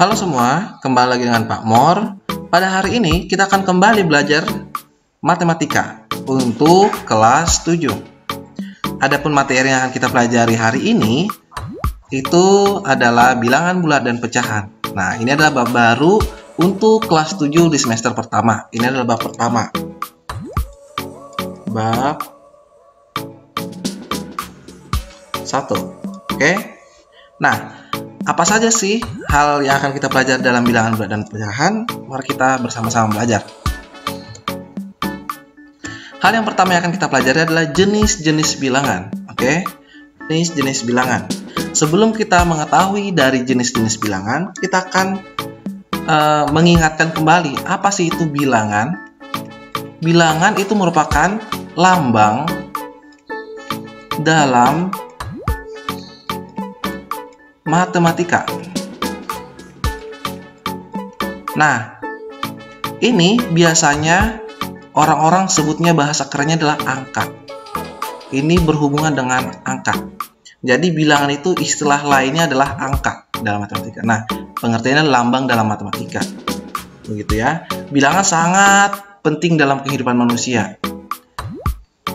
Halo semua, kembali lagi dengan Pak Mor. Pada hari ini kita akan kembali belajar matematika untuk kelas 7. Adapun materi yang akan kita pelajari hari ini itu adalah bilangan bulat dan pecahan. Nah, ini adalah bab baru untuk kelas 7 di semester pertama. Ini adalah bab pertama. Bab 1. Oke. Nah, apa saja sih hal yang akan kita pelajari dalam bilangan bulat dan pecahan? Mari kita bersama-sama belajar. Hal yang pertama yang akan kita pelajari adalah jenis-jenis bilangan. Oke, jenis-jenis bilangan. Sebelum kita mengetahui dari jenis-jenis bilangan, kita akan mengingatkan kembali apa sih itu bilangan. Bilangan itu merupakan lambang dalam matematika. Nah, ini biasanya orang-orang sebutnya bahasa kerennya adalah angka. Ini berhubungan dengan angka. Jadi bilangan itu istilah lainnya adalah angka dalam matematika. Nah, pengertiannya lambang dalam matematika. Begitu ya. Bilangan sangat penting dalam kehidupan manusia.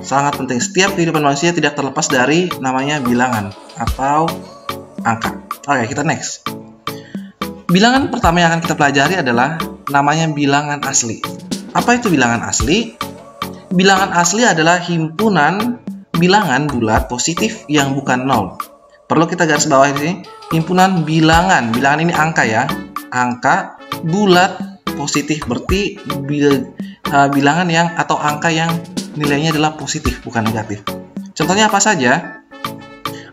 Sangat penting. Setiap kehidupan manusia tidak terlepas dari namanya bilangan atau angka. Oke, kita next. Bilangan pertama yang akan kita pelajari adalah namanya bilangan asli. Apa itu bilangan asli? Bilangan asli adalah himpunan bilangan bulat positif yang bukan nol. Perlu kita garis bawah ini, himpunan bilangan. Bilangan ini angka ya. Angka bulat positif berarti bilangan yang atau angka yang nilainya adalah positif bukan negatif. Contohnya apa saja?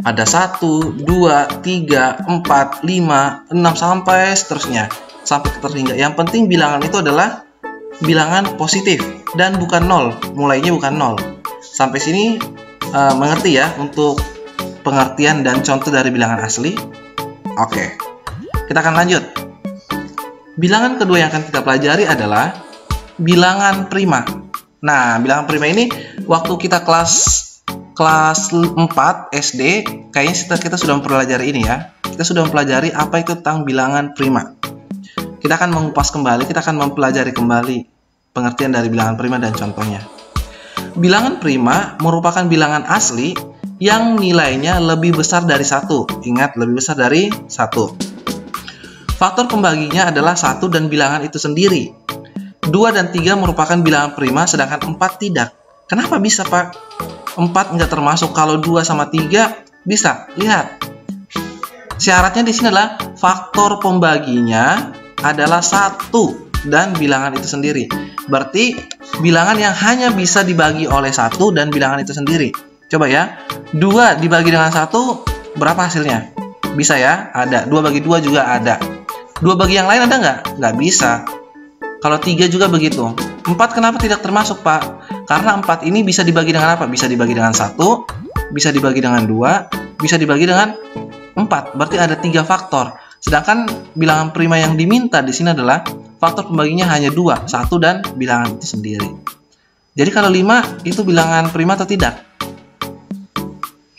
Ada 1, 2, 3, 4, 5, 6 sampai seterusnya. Sampai terhingga. Yang penting bilangan itu adalah bilangan positif dan bukan nol. Mulainya bukan nol. Sampai sini mengerti ya untuk pengertian dan contoh dari bilangan asli? Oke. Kita akan lanjut. Bilangan kedua yang akan kita pelajari adalah bilangan prima. Nah, bilangan prima ini waktu kita kelas 4 SD, kayaknya kita sudah mempelajari ini ya. Kita sudah mempelajari apa itu tentang bilangan prima. Kita akan mengupas kembali, kita akan mempelajari kembali pengertian dari bilangan prima dan contohnya. Bilangan prima merupakan bilangan asli yang nilainya lebih besar dari 1. Ingat, lebih besar dari 1. Faktor pembaginya adalah 1 dan bilangan itu sendiri. 2 dan 3 merupakan bilangan prima, sedangkan 4 tidak. Kenapa bisa, Pak? 4 nggak termasuk, kalau 2 sama 3 bisa. Lihat. Syaratnya di sini adalah faktor pembaginya adalah 1 dan bilangan itu sendiri. Berarti bilangan yang hanya bisa dibagi oleh 1 dan bilangan itu sendiri. Coba ya. 2 dibagi dengan 1, berapa hasilnya? Bisa ya? Ada. 2 bagi 2 juga ada. 2 bagi yang lain ada nggak? Nggak bisa. Kalau 3 juga begitu. 4 kenapa tidak termasuk, Pak? Karena 4 ini bisa dibagi dengan apa? Bisa dibagi dengan 1, bisa dibagi dengan 2, bisa dibagi dengan 4. Berarti ada 3 faktor. Sedangkan bilangan prima yang diminta di sini adalah faktor pembaginya hanya 2, 1 dan bilangan itu sendiri. Jadi kalau 5 itu bilangan prima atau tidak?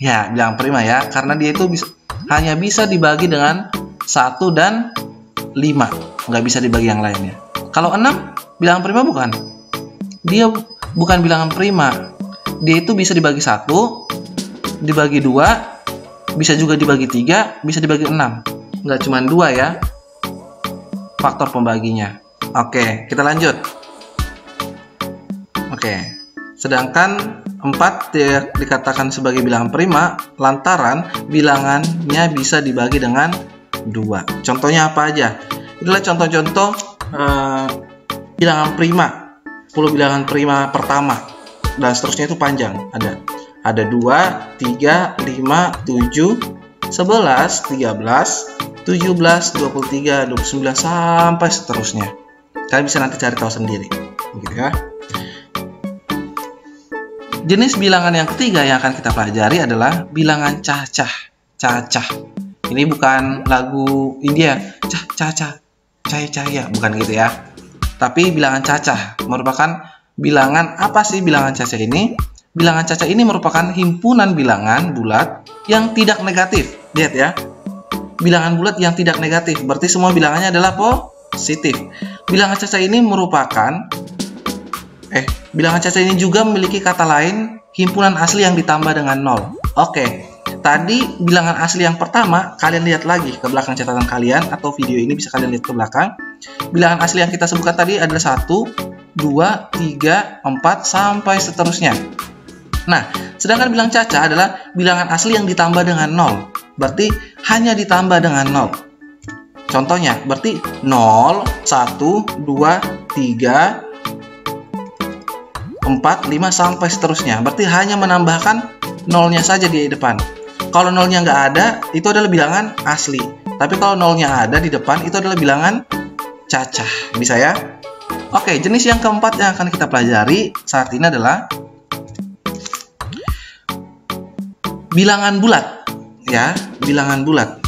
Ya, bilangan prima ya, karena dia itu hanya bisa dibagi dengan 1 dan 5. Nggak bisa dibagi yang lainnya. Kalau 6, bilangan prima bukan? Dia bukan bilangan prima. Dia itu bisa dibagi 1, dibagi 2, bisa juga dibagi 3, bisa dibagi 6. Nggak cuma 2 ya faktor pembaginya. Oke, kita lanjut. Oke, sedangkan 4 dikatakan sebagai bilangan prima lantaran bilangannya bisa dibagi dengan 2. Contohnya apa aja? Itulah contoh-contoh bilangan prima. 10 bilangan prima pertama dan seterusnya itu panjang. Ada 2, 3, 5, 7, 11, 13, 17, 23, 29 sampai seterusnya. Kalian bisa nanti cari tahu sendiri. Begitu ya. Jenis bilangan yang ketiga yang akan kita pelajari adalah bilangan cacah. Cacah. Ini bukan lagu India. Cah-cah. Cahaya-cahaya, bukan gitu ya. Tapi bilangan cacah merupakan bilangan apa sih bilangan cacah ini? Bilangan cacah ini merupakan himpunan bilangan bulat yang tidak negatif. Lihat ya. bilangan bulat yang tidak negatif. Berarti semua bilangannya adalah positif. Bilangan caca ini bilangan caca ini juga memiliki kata lain, himpunan asli yang ditambah dengan 0. Oke, tadi bilangan asli yang pertama, kalian lihat lagi ke belakang catatan kalian, atau video ini bisa kalian lihat ke belakang. Bilangan asli yang kita sebutkan tadi adalah 1, 2, 3, 4, sampai seterusnya. Nah, sedangkan bilangan caca adalah bilangan asli yang ditambah dengan 0. Berarti hanya ditambah dengan 0. Contohnya, berarti 0, 1, 2, 3, 4, 5, sampai seterusnya. Berarti hanya menambahkan nolnya saja di depan. Kalau nolnya nggak ada, itu adalah bilangan asli. Tapi kalau nolnya ada di depan, itu adalah bilangan cacah. Bisa ya? Oke, jenis yang keempat yang akan kita pelajari saat ini adalah bilangan bulat. Ya, bilangan bulat.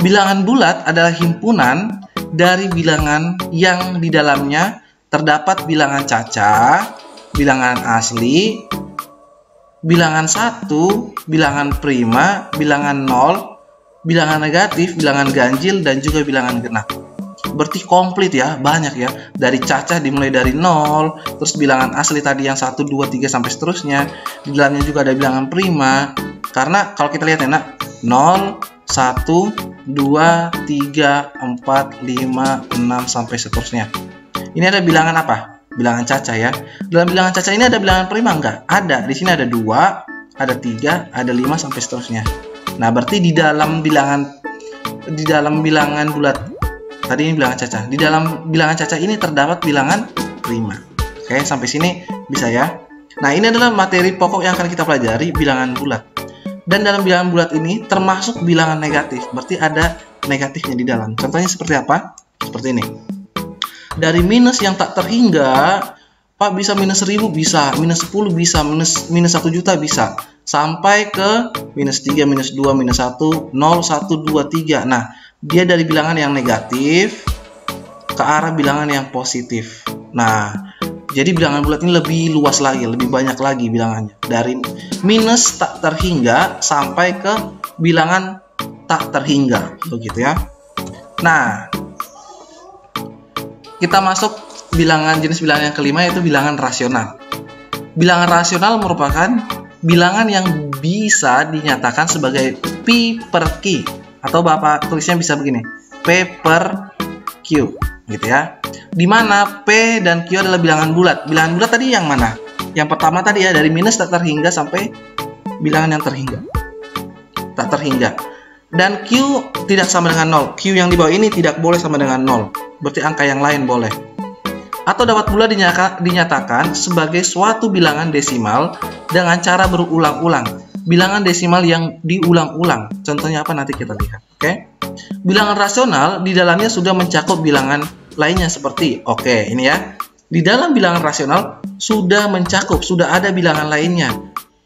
Bilangan bulat adalah himpunan dari bilangan yang di dalamnya terdapat bilangan caca, bilangan asli, bilangan 1, bilangan prima, bilangan 0, bilangan negatif, bilangan ganjil, dan juga bilangan genap. Berarti komplit ya, banyak ya. Dari cacah dimulai dari 0, terus bilangan asli tadi yang 1, 2, 3, sampai seterusnya. Di dalamnya juga ada bilangan prima. Karena kalau kita lihat enak, 0, 1, 2, 3, 4, 5, 6, sampai seterusnya. Ini ada bilangan apa? Bilangan caca ya. Dalam bilangan caca ini ada bilangan prima enggak? Ada. Di sini ada 2, ada 3, ada 5, sampai seterusnya. Nah, berarti di dalam bilangan bulat tadi ini bilangan caca. Di dalam bilangan caca ini terdapat bilangan prima. Oke, sampai sini bisa ya. Nah, ini adalah materi pokok yang akan kita pelajari, bilangan bulat. Dan dalam bilangan bulat ini termasuk bilangan negatif. Berarti ada negatifnya di dalam. Contohnya seperti apa? Seperti ini. Dari minus yang tak terhingga, Pak, bisa minus 1000 bisa, minus 10 bisa, minus 1 juta bisa, sampai ke minus 3, minus 2, minus 1, 0, 1, 2, 3. Nah, dia dari bilangan yang negatif ke arah bilangan yang positif. Nah, jadi bilangan bulat ini lebih luas lagi, lebih banyak lagi bilangannya. Dari minus tak terhingga sampai ke bilangan tak terhingga, begitu ya. Nah, kita masuk jenis bilangan yang kelima, yaitu bilangan rasional. Bilangan rasional merupakan bilangan yang bisa dinyatakan sebagai P per Q, atau Bapak tulisnya bisa begini, P per Q, gitu ya. Di mana P dan Q adalah bilangan bulat. Bilangan bulat tadi yang mana? Yang pertama tadi ya, dari minus tak terhingga sampai bilangan yang tak terhingga. Dan Q tidak sama dengan 0. Q yang di bawah ini tidak boleh sama dengan 0. Berarti angka yang lain boleh. Atau dapat pula dinyatakan sebagai suatu bilangan desimal dengan cara berulang-ulang. Bilangan desimal yang diulang-ulang. Contohnya apa nanti kita lihat. Oke? Bilangan rasional di dalamnya sudah mencakup bilangan lainnya seperti, ini ya. Di dalam bilangan rasional sudah ada bilangan lainnya.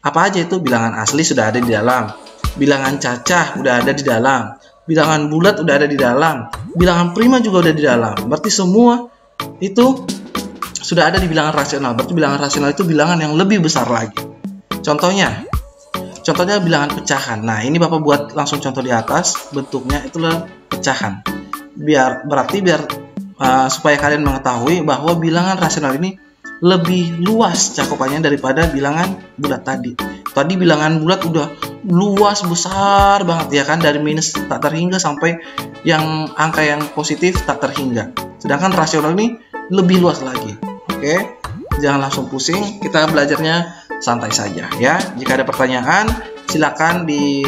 Apa aja itu? Bilangan asli sudah ada di dalam. Bilangan cacah udah ada di dalam. Bilangan bulat udah ada di dalam. Bilangan prima juga udah di dalam. Berarti semua itu sudah ada di bilangan rasional. Berarti bilangan rasional itu bilangan yang lebih besar lagi. Contohnya bilangan pecahan. Nah, ini Bapak buat langsung contoh di atas. Bentuknya itulah pecahan. Biar supaya kalian mengetahui bahwa bilangan rasional ini lebih luas cakupannya daripada bilangan bulat tadi. Tadi bilangan bulat udah luas besar banget ya kan, dari minus tak terhingga sampai yang angka yang positif tak terhingga. Sedangkan rasional ini lebih luas lagi. Oke, jangan langsung pusing, kita belajarnya santai saja ya. Jika ada pertanyaan, silakan di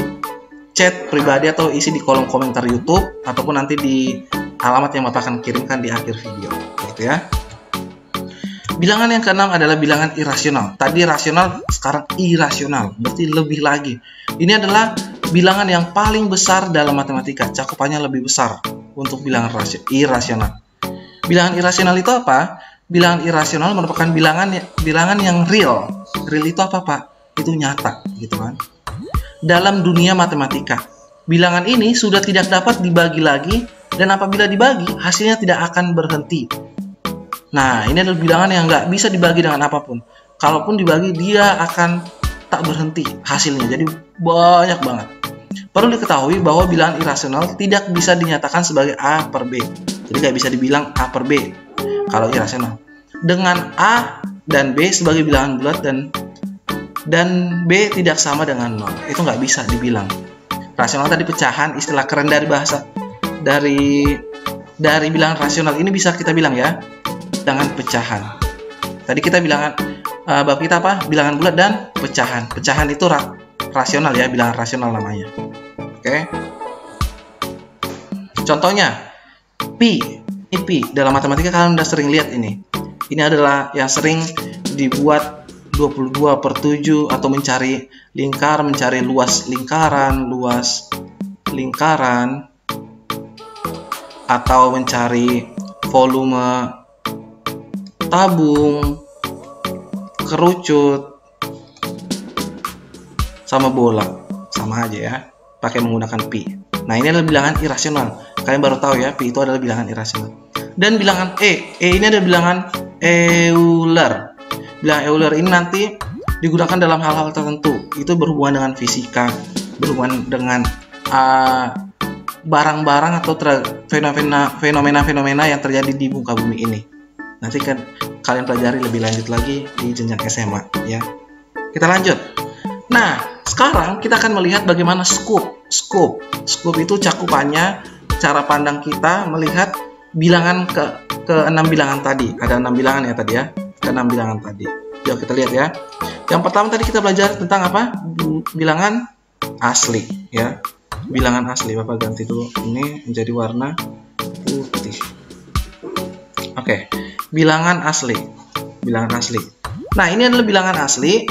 chat pribadi atau isi di kolom komentar YouTube ataupun nanti di alamat yang Bapak akan kirimkan di akhir video, gitu ya. Bilangan yang keenam adalah bilangan irasional. Tadi rasional, sekarang irasional, berarti lebih lagi. Ini adalah bilangan yang paling besar dalam matematika, cakupannya lebih besar untuk bilangan irasional. Bilangan irasional itu apa? Bilangan irasional merupakan bilangan yang real. Real itu apa, Pak? Itu nyata, gitu kan. Dalam dunia matematika, bilangan ini sudah tidak dapat dibagi lagi, dan apabila dibagi, hasilnya tidak akan berhenti. Nah, ini adalah bilangan yang nggak bisa dibagi dengan apapun. Kalaupun dibagi, dia akan tak berhenti hasilnya. Jadi banyak banget. Perlu diketahui bahwa bilangan irasional tidak bisa dinyatakan sebagai A per B. Jadi nggak bisa dibilang A per B kalau irasional. Dengan A dan B sebagai bilangan bulat dan B tidak sama dengan 0. Itu nggak bisa dibilang. Rasional tadi pecahan, istilah keren dari bahasa dari bilangan rasional ini bisa kita bilang ya, bilangan pecahan. Tadi kita bilangan bab kita apa? Bilangan bulat dan pecahan. Pecahan itu rasional ya, bilangan rasional namanya. Oke. Contohnya pi. Ini pi. Dalam matematika kalian udah sering lihat ini. Ini adalah yang sering dibuat 22/7 atau mencari lingkar, mencari luas lingkaran, atau mencari volume tabung, kerucut, sama bola. Sama aja ya, pakai menggunakan pi. Nah, ini adalah bilangan irasional. Kalian baru tahu ya, pi itu adalah bilangan irasional. Dan bilangan E ini adalah bilangan Euler. Bilangan Euler ini nanti digunakan dalam hal-hal tertentu. Itu berhubungan dengan fisika, berhubungan dengan barang-barang atau fenomena-fenomena yang terjadi di muka bumi ini. Nanti kan kalian pelajari lebih lanjut lagi di jenjang SMA ya. Kita lanjut. Nah, sekarang kita akan melihat bagaimana scope. Scope itu cakupannya, cara pandang kita melihat bilangan ke 6 bilangan tadi. Ada 6 bilangan ya tadi ya. Ke 6 bilangan tadi. Yuk kita lihat ya. Yang pertama tadi kita belajar tentang apa? Bilangan asli ya. Bilangan asli. Bapak ganti dulu ini menjadi warna putih. Oke. Bilangan asli. Bilangan asli. Nah, ini adalah bilangan asli.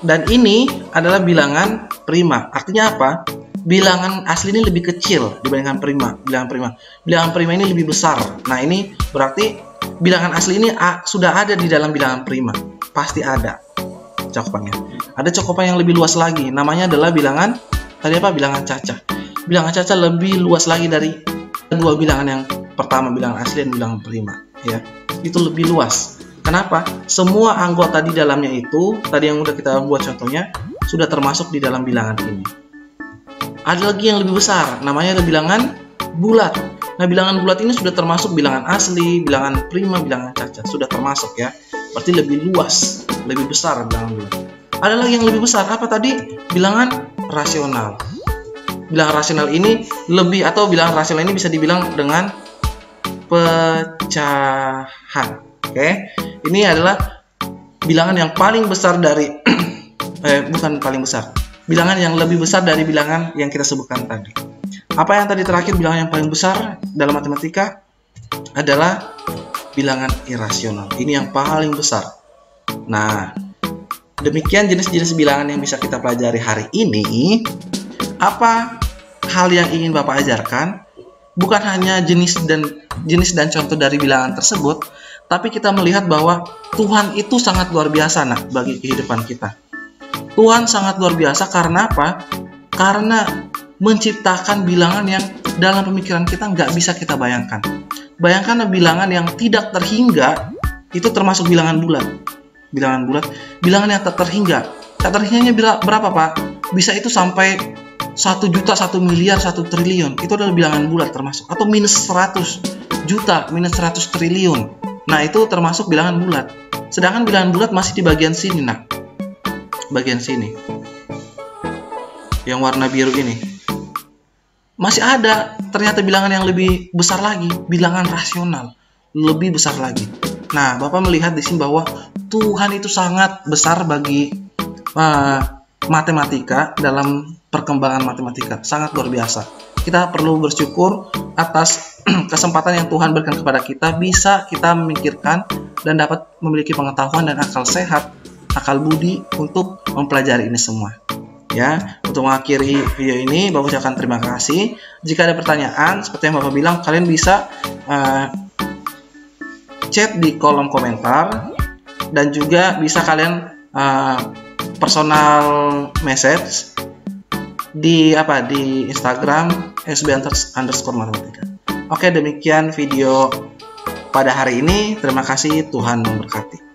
Dan ini adalah bilangan prima. Artinya apa? Bilangan asli ini lebih kecil dibandingkan prima. Bilangan prima ini lebih besar. Nah, ini berarti bilangan asli ini sudah ada di dalam bilangan prima. Pasti ada cakupannya. Ada cakupan yang lebih luas lagi. Namanya adalah bilangan Bilangan cacah. Bilangan cacah lebih luas lagi dari dua bilangan yang pertama, bilangan asli dan bilangan prima. Ya, itu lebih luas. Kenapa? Semua anggota di dalamnya itu, tadi yang udah kita buat contohnya, sudah termasuk di dalam bilangan ini. Ada lagi yang lebih besar, namanya ada bilangan bulat. Nah, bilangan bulat ini sudah termasuk bilangan asli, bilangan prima, bilangan cacah. Sudah termasuk ya. Berarti lebih luas, lebih besar bilangan bulat. Ada lagi yang lebih besar, apa tadi? Bilangan rasional. Bilangan rasional ini bilangan rasional ini bisa dibilang dengan pecahan. Oke, ini adalah bilangan yang paling besar dari bukan paling besar. Bilangan yang lebih besar dari bilangan yang kita sebutkan tadi. Apa yang tadi terakhir, bilangan yang paling besar dalam matematika adalah bilangan irasional. Ini yang paling besar. Nah, demikian jenis-jenis bilangan yang bisa kita pelajari hari ini. Apa hal yang ingin Bapak ajarkan? Bukan hanya jenis dan contoh dari bilangan tersebut, tapi kita melihat bahwa Tuhan itu sangat luar biasa bagi kehidupan kita. Tuhan sangat luar biasa karena apa? Karena menciptakan bilangan yang dalam pemikiran kita nggak bisa kita bayangkan. Bayangkan bilangan yang tidak terhingga, itu termasuk bilangan bulat. Bilangan yang tak terhingga. Tak terhingganya berapa, Pak? Bisa itu sampai 1 juta, 1 miliar, 1 triliun. Itu adalah bilangan bulat termasuk. Atau minus 100 juta, minus 100 triliun. Nah, itu termasuk bilangan bulat. Sedangkan bilangan bulat masih di bagian sini, bagian sini. Yang warna biru ini. Masih ada ternyata bilangan yang lebih besar lagi, bilangan rasional. Lebih besar lagi. Nah, Bapak melihat di sini bahwa Tuhan itu sangat besar bagi matematika, dalam perkembangan matematika. Sangat luar biasa. Kita perlu bersyukur atas kesempatan yang Tuhan berikan kepada kita, bisa kita memikirkan dan dapat memiliki pengetahuan dan akal sehat, akal budi untuk mempelajari ini semua. Ya, untuk mengakhiri video ini, Bapak ucapkan terima kasih. Jika ada pertanyaan, seperti yang Bapak bilang, kalian bisa chat di kolom komentar, dan juga bisa kalian personal message di Instagram @sb_matematika. Oke, demikian video pada hari ini. Terima kasih, Tuhan memberkati.